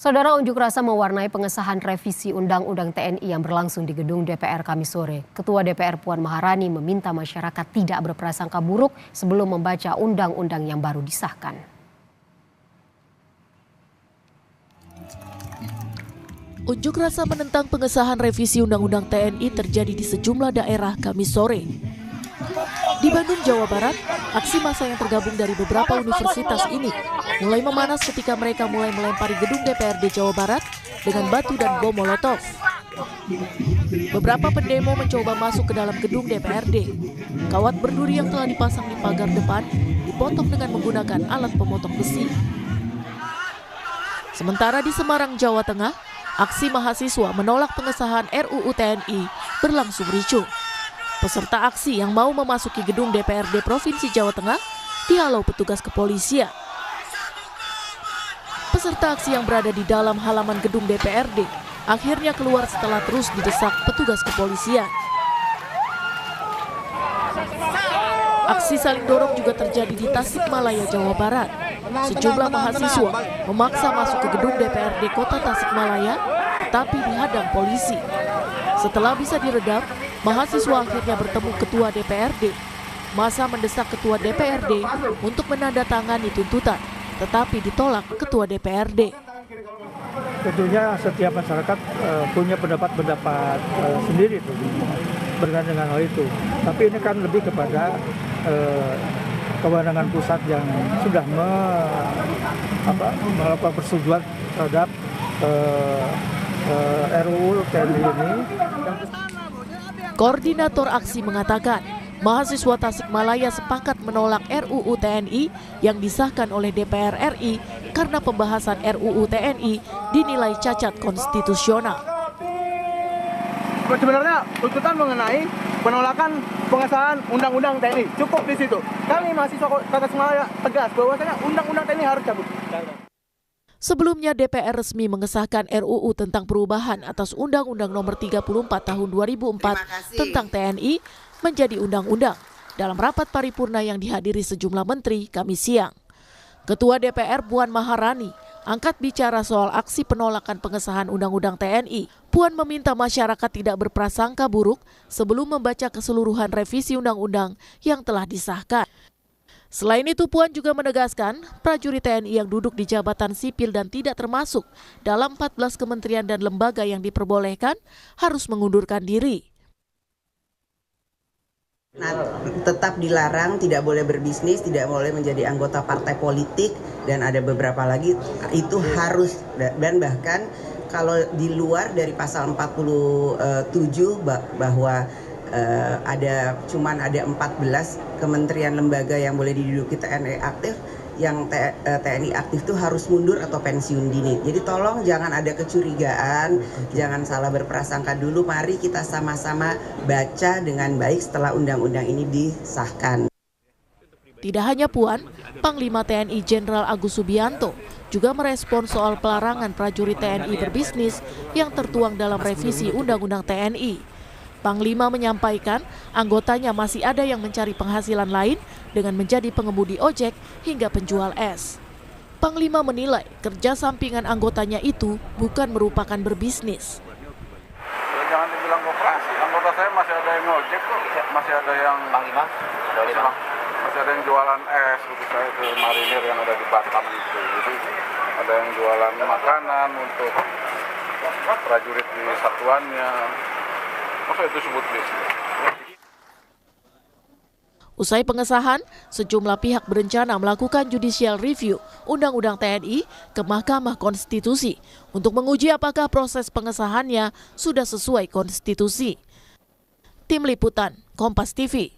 Saudara, unjuk rasa mewarnai pengesahan revisi Undang-Undang TNI yang berlangsung di gedung DPR Kamis sore. Ketua DPR Puan Maharani meminta masyarakat tidak berprasangka buruk sebelum membaca undang-undang yang baru disahkan. Unjuk rasa menentang pengesahan revisi Undang-Undang TNI terjadi di sejumlah daerah Kamis sore. Di Bandung, Jawa Barat, aksi massa yang tergabung dari beberapa universitas ini mulai memanas ketika mereka mulai melempari gedung DPRD Jawa Barat dengan batu dan bom molotov. Beberapa pendemo mencoba masuk ke dalam gedung DPRD. Kawat berduri yang telah dipasang di pagar depan dipotong dengan menggunakan alat pemotong besi. Sementara di Semarang, Jawa Tengah, aksi mahasiswa menolak pengesahan RUU TNI berlangsung ricuh. Peserta aksi yang mau memasuki gedung DPRD Provinsi Jawa Tengah dihalau petugas kepolisian. Peserta aksi yang berada di dalam halaman gedung DPRD akhirnya keluar setelah terus didesak petugas kepolisian. Aksi saling dorong juga terjadi di Tasikmalaya, Jawa Barat. Sejumlah mahasiswa memaksa masuk ke gedung DPRD Kota Tasikmalaya, tetapi dihadang polisi. Setelah bisa diredam, mahasiswa akhirnya bertemu Ketua DPRD. Massa mendesak Ketua DPRD untuk menandatangani tuntutan, tetapi ditolak Ketua DPRD. Tentunya setiap masyarakat punya pendapat sendiri berkaitan dengan hal itu. Tapi ini kan lebih kepada kewenangan pusat yang sudah melakukan persetujuan terhadap RUU TNI ini. Koordinator aksi mengatakan, mahasiswa Tasikmalaya sepakat menolak RUU TNI yang disahkan oleh DPR RI karena pembahasan RUU TNI dinilai cacat konstitusional. Sebenarnya tuntutan mengenai penolakan pengesahan Undang-Undang TNI cukup di situ. Kami mahasiswa Tasikmalaya tegas bahwasanya Undang-Undang TNI harus cabut. Sebelumnya DPR resmi mengesahkan RUU tentang perubahan atas Undang-Undang Nomor 34 Tahun 2004 tentang TNI menjadi undang-undang dalam rapat paripurna yang dihadiri sejumlah menteri Kamis siang. Ketua DPR Puan Maharani angkat bicara soal aksi penolakan pengesahan Undang-Undang TNI. Puan meminta masyarakat tidak berprasangka buruk sebelum membaca keseluruhan revisi undang-undang yang telah disahkan. Selain itu, Puan juga menegaskan prajurit TNI yang duduk di jabatan sipil dan tidak termasuk dalam 14 kementerian dan lembaga yang diperbolehkan harus mengundurkan diri. Nah, tetap dilarang, tidak boleh berbisnis, tidak boleh menjadi anggota partai politik, dan ada beberapa lagi itu harus, dan bahkan kalau di luar dari pasal 47 bahwa ada 14 kementerian lembaga yang boleh diduduki TNI aktif, yang TNI aktif itu harus mundur atau pensiun dini. Jadi tolong jangan ada kecurigaan, jangan salah berprasangka dulu. Mari kita sama-sama baca dengan baik setelah undang-undang ini disahkan. Tidak hanya Puan, Panglima TNI Jenderal Agus Subianto juga merespon soal pelarangan prajurit TNI berbisnis yang tertuang dalam revisi Undang-Undang TNI. Panglima menyampaikan anggotanya masih ada yang mencari penghasilan lain dengan menjadi pengemudi ojek hingga penjual es. Panglima menilai kerja sampingan anggotanya itu bukan merupakan berbisnis. Ya, jangan dibilang koperasi, anggota saya masih ada yang ojek kok, masih ada yang Panglima, masih ada yang jualan es, untuk saya ke marinir yang ada di Batam itu. Jadi ada yang jualan makanan untuk prajurit di satuannya. Masa itu disebut bisnis? Usai pengesahan, sejumlah pihak berencana melakukan judicial review Undang-Undang TNI ke Mahkamah Konstitusi untuk menguji apakah proses pengesahannya sudah sesuai konstitusi. Tim Liputan, Kompas TV.